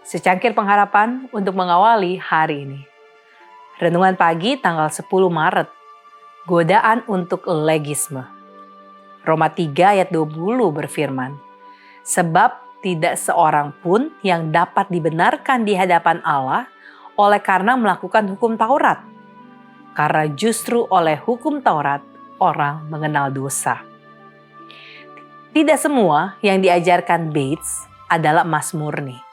Secangkir pengharapan untuk mengawali hari ini. Renungan pagi tanggal 10 Maret. Godaan untuk legisme. Roma 3 ayat 20 berfirman, sebab tidak seorang pun yang dapat dibenarkan di hadapan Allah oleh karena melakukan hukum Taurat. Karena justru oleh hukum Taurat orang mengenal dosa. Tidak semua yang diajarkan Bates adalah emas murni.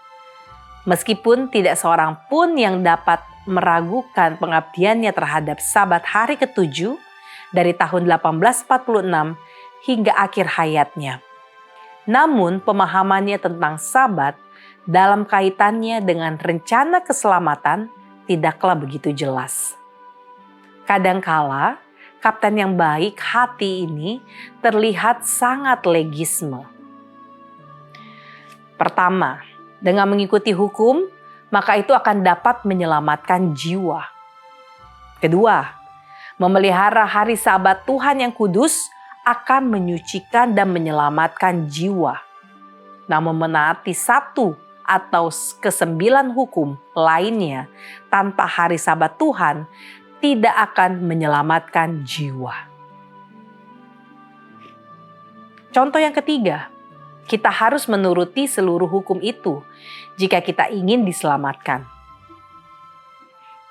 Meskipun tidak seorang pun yang dapat meragukan pengabdiannya terhadap Sabat hari ke-7 dari tahun 1846 hingga akhir hayatnya. Namun pemahamannya tentang Sabat dalam kaitannya dengan rencana keselamatan tidaklah begitu jelas. Kadangkala kapten yang baik hati ini terlihat sangat legisme. Pertama, dengan mengikuti hukum, maka itu akan dapat menyelamatkan jiwa. Kedua, memelihara hari Sabat Tuhan yang kudus akan menyucikan dan menyelamatkan jiwa. Namun menaati satu atau ke-9 hukum lainnya tanpa hari Sabat Tuhan tidak akan menyelamatkan jiwa. Contoh yang ketiga, kita harus menuruti seluruh hukum itu jika kita ingin diselamatkan.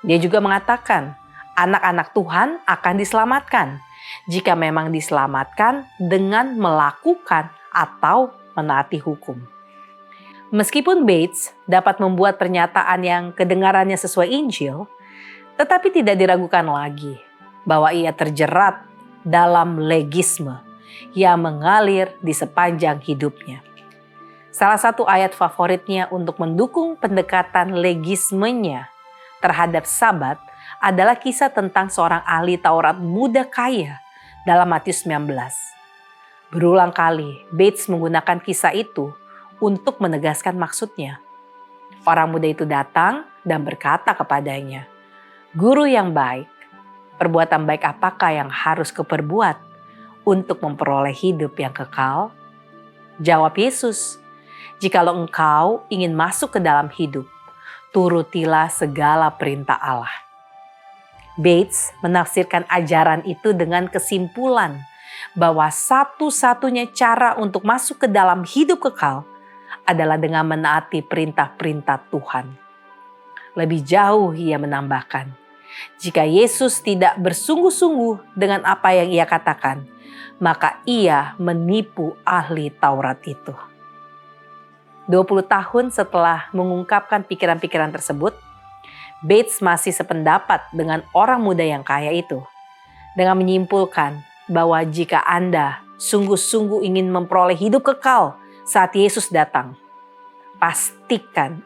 Dia juga mengatakan, anak-anak Tuhan akan diselamatkan jika memang diselamatkan dengan melakukan atau menaati hukum. Meskipun Bates dapat membuat pernyataan yang kedengarannya sesuai Injil, tetapi tidak diragukan lagi bahwa ia terjerat dalam legisme yang mengalir di sepanjang hidupnya. Salah satu ayat favoritnya untuk mendukung pendekatan legismenya terhadap Sabat adalah kisah tentang seorang ahli Taurat muda kaya dalam Matius 19. Berulang kali Bates menggunakan kisah itu untuk menegaskan maksudnya. Orang muda itu datang dan berkata kepadanya, "Guru yang baik, perbuatan baik apakah yang harus kuperbuat untuk memperoleh hidup yang kekal?" Jawab Yesus, "Jikalau engkau ingin masuk ke dalam hidup, turutilah segala perintah Allah." Bates menafsirkan ajaran itu dengan kesimpulan bahwa satu-satunya cara untuk masuk ke dalam hidup kekal adalah dengan menaati perintah-perintah Tuhan. Lebih jauh ia menambahkan, jika Yesus tidak bersungguh-sungguh dengan apa yang ia katakan, maka ia menipu ahli Taurat itu. 20 tahun setelah mengungkapkan pikiran-pikiran tersebut, Bates masih sependapat dengan orang muda yang kaya itu, dengan menyimpulkan bahwa jika Anda sungguh-sungguh ingin memperoleh hidup kekal saat Yesus datang, pastikan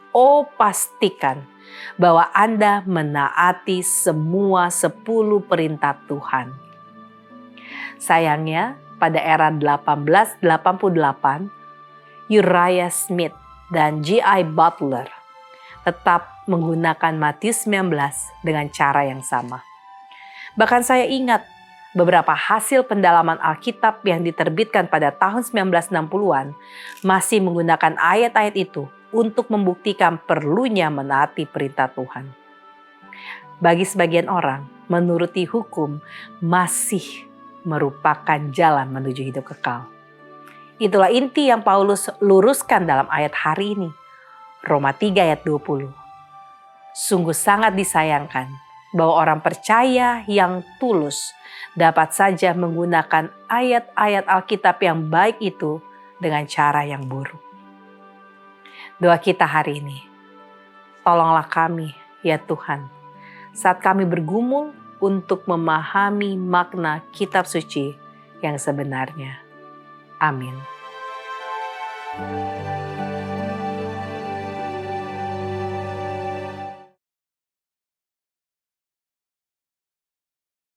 bahwa Anda menaati semua 10 perintah Tuhan. Sayangnya, pada era 1888, Uriah Smith dan G.I. Butler tetap menggunakan Matius 19 dengan cara yang sama. Bahkan saya ingat beberapa hasil pendalaman Alkitab yang diterbitkan pada tahun 1960-an masih menggunakan ayat-ayat itu untuk membuktikan perlunya menaati perintah Tuhan. Bagi sebagian orang, menuruti hukum masih merupakan jalan menuju hidup kekal. Itulah inti yang Paulus luruskan dalam ayat hari ini. Roma 3 ayat 20. Sungguh sangat disayangkan bahwa orang percaya yang tulus dapat saja menggunakan ayat-ayat Alkitab yang baik itu dengan cara yang buruk. Doa kita hari ini, tolonglah kami ya Tuhan, saat kami bergumul untuk memahami makna kitab suci yang sebenarnya. Amin.